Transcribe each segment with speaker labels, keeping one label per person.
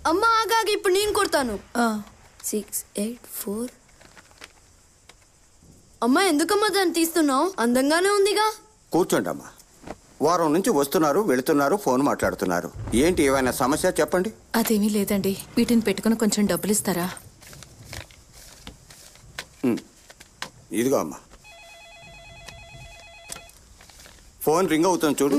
Speaker 1: అమ్మ ఆగాగి ఇప్పుడు నేను కొడతాను. 6 8 4. అమ్మా ఎందుకమ్మా దాన్ని తీస్తున్నావు? అందంగానే ఉందిగా.
Speaker 2: కూర్చోండి అమ్మా. వారం నుంచి వస్తున్నారు వెళుతున్నారు, ఫోన్ మాట్లాడుతున్నారు. ఏంటి ఏమైనా సమస్య చెప్పండి.
Speaker 3: అదేమీ లేదండి, వీటిని పెట్టుకుని కొంచెం డబ్బులు ఇస్తారా?
Speaker 2: ఇదిగో అమ్మా, ఫోన్ రింగ్ అవుతుంది చూడు.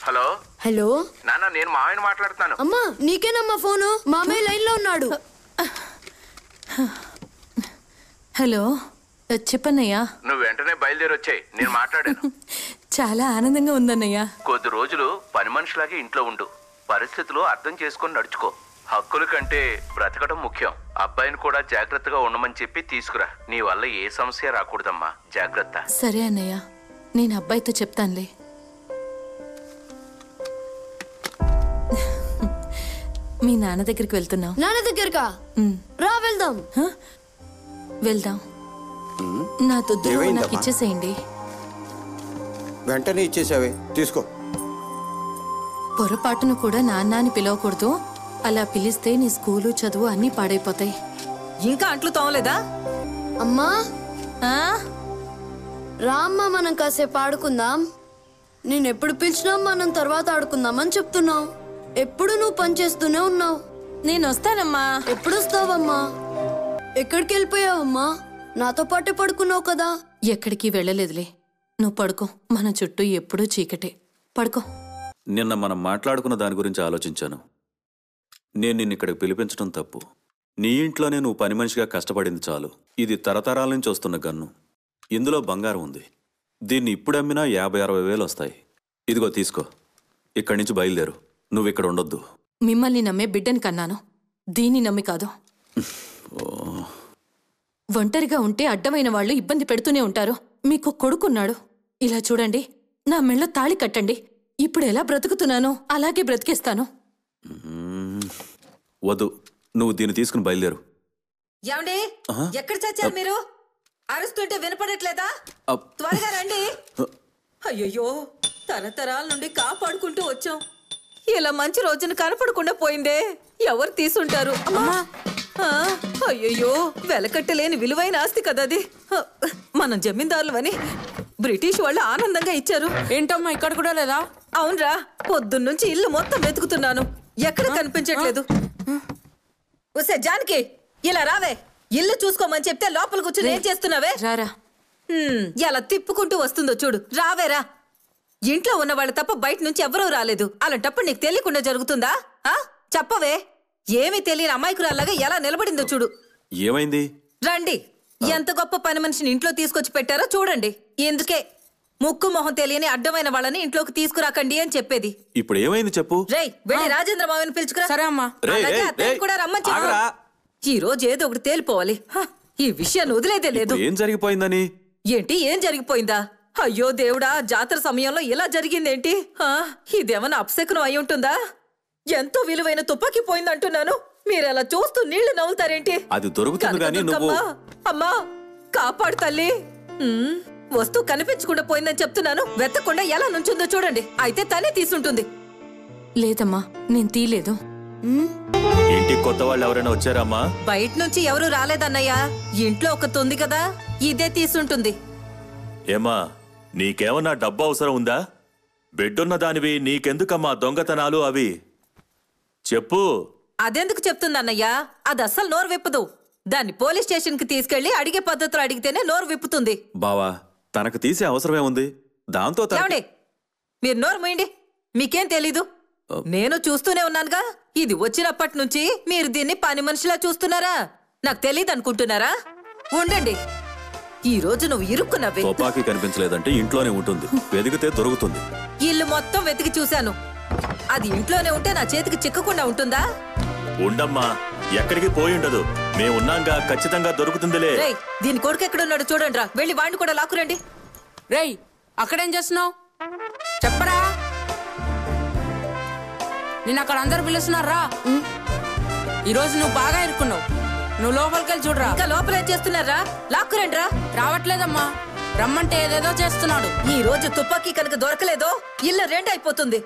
Speaker 4: హలో
Speaker 1: హలో
Speaker 4: నాన్న, నేను మామయ్యని మాట్లాడుతున్నాను.
Speaker 1: అమ్మా నీకేనమ్మా ఫోను? మామయ్య లైన్ లో ఉన్నాడు.
Speaker 3: హలో చెప్పన్నయ్యా.
Speaker 4: నువ్వు వెంటనే బయలుదేరి వచ్చాయి, నేను మాట్లాడాను.
Speaker 3: చాలా ఆనందంగా ఉందన్నయ్యా.
Speaker 4: కొద్ది రోజులు పని మనిషిలాగే ఇంట్లో ఉండు. పరిస్థితులు అర్థం చేసుకొని నడుచుకో. హక్కుల కంటే బ్రతకడం ముఖ్యం. అబ్బాయిని కూడా జాగ్రత్తగా ఉండమని చెప్పి తీసుకురా. నీ వల్ల ఏ సమస్య రాకూడదమ్మా, జాగ్రత్త.
Speaker 3: సరే అన్నయ్య, నేను అబ్బాయితో చెప్తానులే. మీ నాన్న దగ్గరికి వెళ్తున్నావు?
Speaker 1: నాన్న దగ్గరకా? రా వెళ్దాం.
Speaker 3: వెళ్దాం. నా దుద్దులు నాకు ఇచ్చేసేయండి.
Speaker 2: వెంటనే ఇచ్చేసావే, తీసుకో.
Speaker 3: పొరపాటును కూడా నాన్న అని పిలవకూడదు. అలా పిలిస్తే నీ స్కూలు చదువు అన్నీ పాడైపోతాయి.
Speaker 5: ఇంకా అంట్లు తోమలేదా?
Speaker 1: అమ్మా రామ్మా, మనం కాసేపు ఆడుకుందాం. నేనెప్పుడు పిలిచినా మనం తర్వాత ఆడుకుందామని చెప్తున్నావు. ఎప్పుడు నువ్వు పని చేస్తూనే ఉన్నావు.
Speaker 3: నేను వస్తానమ్మా.
Speaker 1: ఎప్పుడు వస్తావమ్మా? ఎక్కడికి వెళ్ళిపోయావమ్మా? నాతో పాటే పడుకున్నావు కదా.
Speaker 3: ఎక్కడికి వెళ్ళలేదులే, నువ్వు పడుకో. మన చుట్టూ ఎప్పుడూ చీకటే. పడుకో.
Speaker 6: నిన్న మనం మాట్లాడుకున్న దాని గురించి ఆలోచించాను. నేను నిన్ను ఇక్కడికి పిలిపించడం తప్పు. నీ ఇంట్లోనే నువ్వు పని మనిషిగా కష్టపడింది చాలు. ఇది తరతరాల నుంచి వస్తున్న గన్ను. ఇందులో బంగారం ఉంది. దీన్ని ఇప్పుడు అమ్మినా 50-60 వేలు వస్తాయి. ఇదిగో తీసుకో. ఇక్కడి నుంచి బయలుదేరు. నువ్వు ఇక్కడ ఉండొద్దు.
Speaker 3: మిమ్మల్ని నమ్మే బిడ్డని కన్నాను, దీన్ని నమ్మి కాదు. ఒంటరిగా ఉంటే అడ్డమైన వాళ్ళు ఇబ్బంది పెడుతూనే ఉంటారు. మీకు కొడుకున్నాడు. ఇలా చూడండి, నా మెళ్ళ తాళి కట్టండి. ఇప్పుడు ఎలా బ్రతుకుతున్నానో అలాగే బ్రతికేస్తాను.
Speaker 6: వద్దు, నువ్వు దీన్ని తీసుకుని బయలుదేరు.
Speaker 5: ఏమండి, ఎక్కడ చచ్చారు మీరు? అరుస్తుంటే వినపడట్లేదా? త్వరగా రండి. అయ్యో, తరతరాల నుండి కాపాడుకుంటూ వచ్చాం. ఇలా మంచి రోజున కనపడకుండా పోయిందే. ఎవరు తీసుంటారు? అయ్యో, వెలకట్టలేని విలువైన ఆస్తి కదా అది. మనం జమీందారులవని బ్రిటిష్ వాళ్ళు ఆనందంగా ఇచ్చారు.
Speaker 7: ఏంటమ్మా, ఇక్కడ కూడా లేదా?
Speaker 5: అవునరా, పొద్దున్నుంచి ఇల్లు మొత్తం వెతుకుతున్నాను, ఎక్కడ కనిపించట్లేదు. ఒసే జానకి, ఇలా రావే. ఇల్లు చూసుకోమని చెప్తే లోపల కూర్చుని ఏం చేస్తున్నావే?
Speaker 3: రారా.
Speaker 5: ఎలా తిప్పుకుంటూ వస్తుందో చూడు. రావేరా. ఇంట్లో ఉన్న వాళ్ళు తప్ప బయట నుంచి ఎవరూ రాలేదు. అలాంటప్పుడు నీకు తెలియకుండా జరుగుతుందా? చెప్పవే. ఏమీ తెలియని అమాయకురాల్లాగా ఎలా నిలబడిందో చూడు.
Speaker 6: ఏమైంది?
Speaker 5: రండి, ఎంత గొప్ప పని మనిషిని ఇంట్లో తీసుకొచ్చి పెట్టారో చూడండి. ఎందుకే ముక్కు మొహం తెలియని అడ్డమైన వాళ్ళని ఇంట్లోకి తీసుకురాకండి అని చెప్పేది.
Speaker 6: ఇప్పుడు ఏమైంది చెప్పు.
Speaker 5: రేయ్, వెళ్ళి రాజేంద్ర మావని పిలుచుకురా.
Speaker 7: సరే అమ్మా.
Speaker 5: అలాగే అత్తయ్యని కూడా రమ్మని చెప్పు. ఈ రోజు ఏదో ఒకటి తేలిపోవాలి. ఈ విషయాన్ని వదిలేదే లేదు.
Speaker 6: ఏం జరిగిపోయిందని?
Speaker 5: ఏంటి ఏం జరిగిపోయిందా? అయ్యో దేవుడా, జాతర సమయంలో ఇలా జరిగిందేంటి? ఇదేమన్నా అప్సెకనం అయి ఉంటుందా? ఎంతో విలువైన తుపాకీ పోయిందంటున్నాను, మీరెలా చూస్తూ నీళ్లు నవ్వుతారేంటి?
Speaker 6: అది దొరుకుతుంది గానీ నువ్వు.
Speaker 5: అమ్మా కాపాడు తల్లి. వస్తువు కనిపించకుండా పోయిందని చెప్తున్నాను. వెతకుండా ఎలా నుంచుందో చూడండి. అయితే తనే తీసుంటుంది.
Speaker 3: లేదమ్మా, నేను తీయలేదు.
Speaker 6: ఇంటికి కొత్త వాళ్ళు ఎవరైనా వచ్చారమ్మా?
Speaker 5: బయట నుంచి ఎవరు రాలేదన్నయ్యా. ఇంట్లో ఒక తొంది కదా, ఇదే తీసుంటుంది.
Speaker 6: ఏమా, నీకేమన్నా డబ్బు అవసరం ఉందా? బిడ్డున్న దానివి నీకెందుకమ్మా దొంగతనాలు అవి? చెప్పు.
Speaker 5: అదెందుకు చెప్తుందన్నయ్యా? అది అస్సలు నోరు విప్పదు. దాన్ని పోలీస్ స్టేషన్ కి తీసుకెళ్లి అడిగే పద్ధతులు అడిగితేనే నోరు విప్పుతుంది.
Speaker 6: బావా, తనకు తీసే అవసరమే ఉంది. దాంతో
Speaker 5: మీరు నోరు మూయండి. మీకేం తెలీదు. నేను చూస్తూనే ఉన్నానుగా. ఇది వచ్చినప్పటి నుంచి మీరు దీన్ని పని మనిషిలా చూస్తున్నారా? నాకు తెలీదు అనుకుంటున్నారా? ఉండండి, ఈ రోజు నువ్వు ఇరుక్కున్నవే.
Speaker 6: తుపాకీ కనిపించలేదంటే ఇంట్లోనే ఉంటుంది, వెతికితే దొరుకుతుంది.
Speaker 5: ఇల్లు మొత్తం వెతికి చూశాను. అది ఇంట్లోనే ఉంటే నా చేతికి చిక్కకుండా ఉంటుందా?
Speaker 6: ఉండమ్మా, ఎక్కడికి పోయి ఉండదు. మేమున్నాంగా, ఖచ్చితంగా దొరుకుతుందిలే.
Speaker 5: రేయ్, దీని కొడుకు ఎక్కడున్నాడు చూడండి రా. వెళ్ళి వాడిని కూడా లాక్కురండి.
Speaker 7: రేయ్, అక్కడేం చేస్తున్నావు? చెప్పరా. నేను అక్కడ అందరు పిలుస్తున్నారా? ఈరోజు నువ్వు బాగా ఇరుక్కున్నావు. నువ్వు లోపలికి వెళ్ళి చూడరా.
Speaker 5: ఇంకా లోపలేం చేస్తున్నారా? లాక్కురండి రా.
Speaker 7: రావట్లేదమ్మా, రమ్మంటే ఏదేదో చేస్తున్నాడు.
Speaker 5: ఈ రోజు తుపాకీ కనుక దొరకలేదో ఇల్లు రెండైపోతుంది.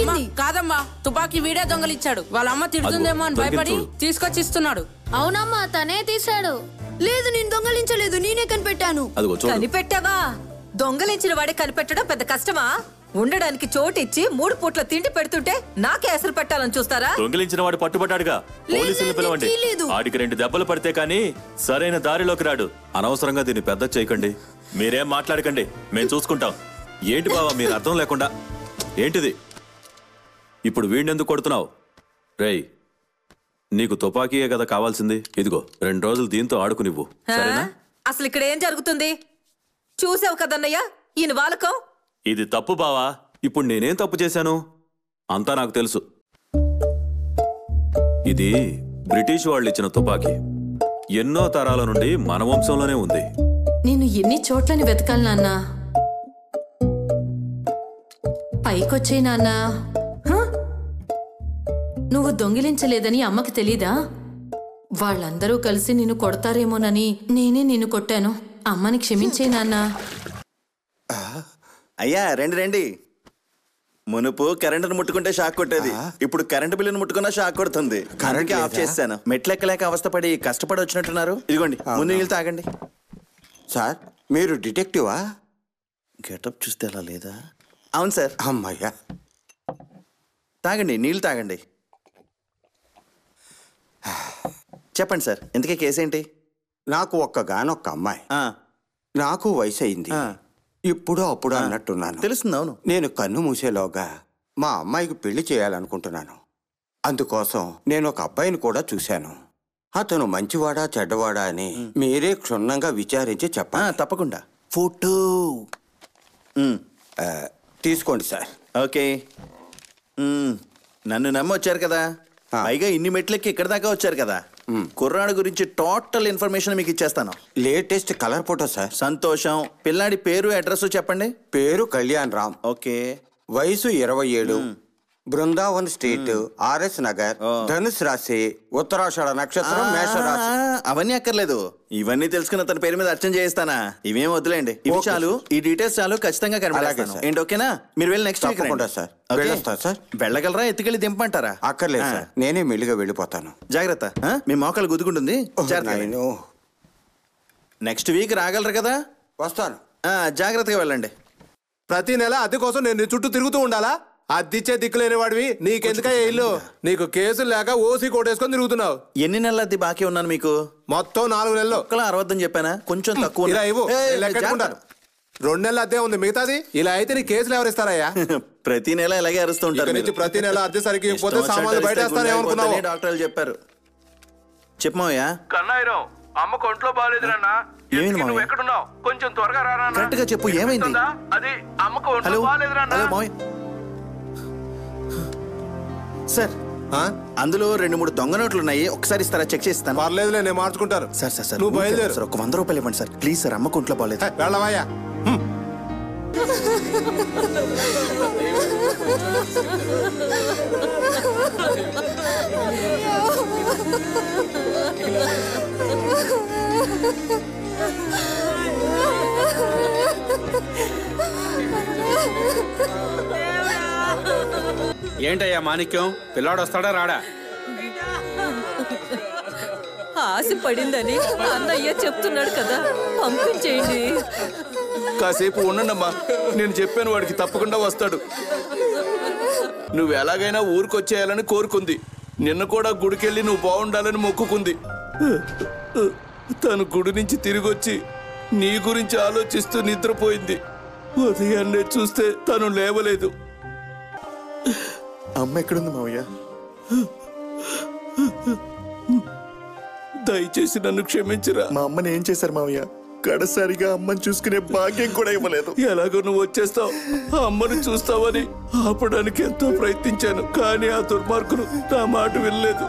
Speaker 1: దొరికింది.
Speaker 7: కాదమ్మా, తుపాకీ వీడే దొంగలిచ్చాడు. వాళ్ళ అమ్మ తిడుతుందేమో అని భయపడి తీసుకొచ్చి ఇస్తున్నాడు.
Speaker 1: అవునమ్మా, తనే తీశాడు. లేదు, నేను దొంగలించలేదు, నేనే కనిపెట్టాను.
Speaker 6: అదిగో చూడు.
Speaker 5: కనిపెట్టావా? దొంగలించిన వాడే కనిపెట్టడం పెద్ద కష్టమా? ఉండడానికి చోటిచ్చి 3 పూట్ల తిండి పెడుతుంటే నాకే ఎసరు పెట్టాలని చూస్తారా?
Speaker 6: దొంగిలించిన వాడు పట్టుబట్టాడుగా. పోలీసులు పిలవండి. ఆడికి 2 దెబ్బలు పడితే కానీ సరైన దారిలోకి రాడు. అనవసరంగా దీన్ని పెద్ద చేయకండి. మీరేం మాట్లాడకండి, మేము చూసుకుంటాం. ఏంటి బావా మీరు అర్థం లేకుండా? ఏంటిది? ఇప్పుడు వీడినెందుకు కొడుతున్నావు? రేయ్, నీకు తుపాకీయే కదా కావాల్సింది. ఇదిగో 2 రోజులు దీంతో ఆడుకునివ్వు, సరేనా?
Speaker 5: అసలు ఇక్కడ ఏం జరుగుతుంది చూసావు కదన్నయ్య ఈయన వాలకం.
Speaker 6: ఇది తప్పు బావా. ఇప్పుడు నేనేం తప్పు చేశాను? అంతా నాకు తెలుసు. ఇది బ్రిటిష్ వాళ్ళు ఇచ్చిన తుపాకీ. ఎన్నో తరాల నుండి మన వంశంలోనే ఉంది.
Speaker 3: నేను ఎన్ని చోట్లని వెతకాలి నాన్నా? పైకొచ్చే నాన్నా. నువ్వు దొంగిలించలేదని అమ్మకి తెలీదా? వాళ్ళందరూ కలిసి నిన్ను కొడతారేమోనని నేనే నిన్ను కొట్టాను. అమ్మని క్షమించే నాన్నా.
Speaker 8: అయ్యా రండి రండి. మునుపు కరెంటును ముట్టుకుంటే షాక్ కొట్టేది, ఇప్పుడు కరెంటు బిల్లును ముట్టుకున్నా షాక్ కొడుతుంది. కరెంట్ ఆఫ్ చేశాను. మెట్లెక్కలేక అవస్థపడి కష్టపడి వచ్చినట్టున్నారు. ఇదిగోండి ముందు నీళ్ళు తాగండి.
Speaker 2: సార్, మీరు డిటెక్టివా?
Speaker 8: గెటప్ చూస్తే అలా లేదా? అవును సార్.
Speaker 2: అమ్మయ్యా,
Speaker 8: తాగండి, నీళ్ళు తాగండి. చెప్పండి సార్, ఇంతకీ కేసేంటి?
Speaker 2: నాకు ఒక్కగానొక్క అమ్మాయి. నాకు వయసు అయింది. ఇప్పుడు అప్పుడు అన్నట్టున్నాను.
Speaker 8: తెలుస్తుంది. అవును.
Speaker 2: నేను కన్ను మూసేలోగా మా అమ్మాయికి పెళ్లి చేయాలనుకుంటున్నాను. అందుకోసం నేను ఒక అబ్బాయిని కూడా చూశాను. అతను మంచివాడా చెడ్డవాడా అని మీరే క్షుణ్ణంగా విచారించి చెప్పండి.
Speaker 8: తప్పకుండా. ఫోటో
Speaker 2: తీసుకోండి సార్.
Speaker 8: ఓకే. నన్ను నమ్మి వచ్చారు కదా, పైగా ఇన్ని మెట్లెక్కి ఇక్కడ దాకా వచ్చారు కదా. కుర్రాడు గురించి టోటల్ ఇన్ఫర్మేషన్ మీకు ఇచ్చేస్తాను.
Speaker 2: Latest colour photo sir.
Speaker 8: సంతోషం. పిల్లాడి పేరు అడ్రస్ చెప్పండి.
Speaker 2: పేరు కళ్యాణ్ రామ్.
Speaker 8: ఓకే.
Speaker 2: వయసు 27. బృందావన్ స్ట్రీట్, ఆర్ఎస్ నగర్, ధనుసు రాశి, ఉత్తరాషాఢ నక్షత్రం, మేషరాశి.
Speaker 8: అవన్నీ అక్కర్లేదు, ఇవన్నీ తెలుసుకున్న తన పేరు మీద అర్చన చేయిస్తానా? ఇవేం వద్దులేండి, ఇవి చాలు. ఈ డీటెయిల్స్ చాలు, ఖచ్చితంగా కనిపెడతాను. ఏంటి ఓకేనా? మీరు వెళ్ళి నెక్స్ట్ వీక్ రండి.
Speaker 2: సార్.
Speaker 8: సార్ వెళ్ళగలరా? ఎత్తుకెళ్ళి దింపంటారా?
Speaker 2: అక్కర్లేదు సార్, నేనే మెల్లిగా వెళ్ళిపోతాను.
Speaker 8: జాగ్రత్త, మీ మోకాలు గుద్దుకుంటుంది. నెక్స్ట్ వీక్ రాగలరు కదా?
Speaker 2: వస్తాను.
Speaker 8: జాగ్రత్తగా వెళ్ళండి.
Speaker 9: ప్రతి నెల అద్దె కోసం నేను చుట్టూ తిరుగుతూ ఉండాలా? అద్దిచ్చే దిక్కులేని వాడివి, నీకెందుకయ్యా ఇల్లు? నీకు కేసులు లేక ఓసీ కోటేసుకొని తిరుగుతున్నావు.
Speaker 8: ఎన్ని నెలల అద్దె బాకీ ఉన్నాను మీకు?
Speaker 9: మొత్తం 4 నెలలు.
Speaker 8: ఒక్కలా 60 చెప్పానా? కొంచెం తక్కువ.
Speaker 9: ఇలా ఇవ్వు, లెక్కెట్టుకుంటాను. 2 నెలల అద్దె ఉంది, మిగతాది ఇలా అయితే నీ కేసులు ఎవరిస్తారయ్యా?
Speaker 8: ప్రతి నెల ఇలాగే అరుస్తుంటారు.
Speaker 9: ప్రతి నెల అద్దె సరికి పోతే సామాన్లు బయట వేస్తారేమనుకున్నావు?
Speaker 8: డాక్టర్లు చెప్పారు. చెప్పమయ్యా.
Speaker 4: కన్నాయిరం, అమ్మకు ఒంట్లో బాగాలేదురన్నా. నువ్వు ఎక్కడున్నావు? కొంచెం త్వరగా రారా.
Speaker 8: కరెక్ట్ గా చెప్పు, ఏమైంది?
Speaker 4: అది అమ్మకు ఒంట్లో బాగాలేదురన్నా.
Speaker 8: సార్, అందులో 2-3 దొంగ నోట్లు ఉన్నాయి, ఒకసారి ఇస్తారా? చెక్ చేస్తాను.
Speaker 9: పర్లేదులే, నేను మార్చుకుంటాను.
Speaker 8: సార్ సార్ సార్,
Speaker 9: నువ్వు బయలుదేరు.
Speaker 8: సార్, ఒక 100 రూపాయలు ఇవ్వండి సార్ ప్లీజ్. సార్, అమ్మకు ఒంట్లో బాగాలేదు.
Speaker 9: వెళ్ళవయ్యా.
Speaker 10: ఏంటయ్యా మాణిక్యం, పిల్లాడు వస్తాడా రాడా?
Speaker 5: ఆశ పడిందని అన్నయ్య చెప్తున్నాడు కదా, పంపించేయండి.
Speaker 11: కాసేపు ఉండండమ్మా, నేను చెప్పాను వాడికి తప్పకుండా వస్తాడు. నువ్వు ఎలాగైనా ఊరికొచ్చేయాలని కోరుకుంది. నిన్న కూడా గుడికెళ్ళి నువ్వు బాగుండాలని మొక్కుకుంది. తను గుడి నుంచి తిరిగొచ్చి నీ గురించి ఆలోచిస్తూ నిద్రపోయింది. ఉదయాన్నే చూస్తే తను లేవలేదు.
Speaker 8: అమ్మ ఎక్కడుంది మావయ్య?
Speaker 11: దయచేసి నన్ను క్షమించరా.
Speaker 8: మా అమ్మని ఏం చేశారు మావయ్య? కడసారిగా అమ్మని చూసుకునే భాగ్యం కూడా ఇవ్వలేదు.
Speaker 11: ఎలాగో నువ్వు వచ్చేస్తావు, ఆ అమ్మను చూస్తావని ఆపడానికి ఎంతో ప్రయత్నించాను, కానీ ఆ దుర్మార్గులు నా మాట వినలేదు.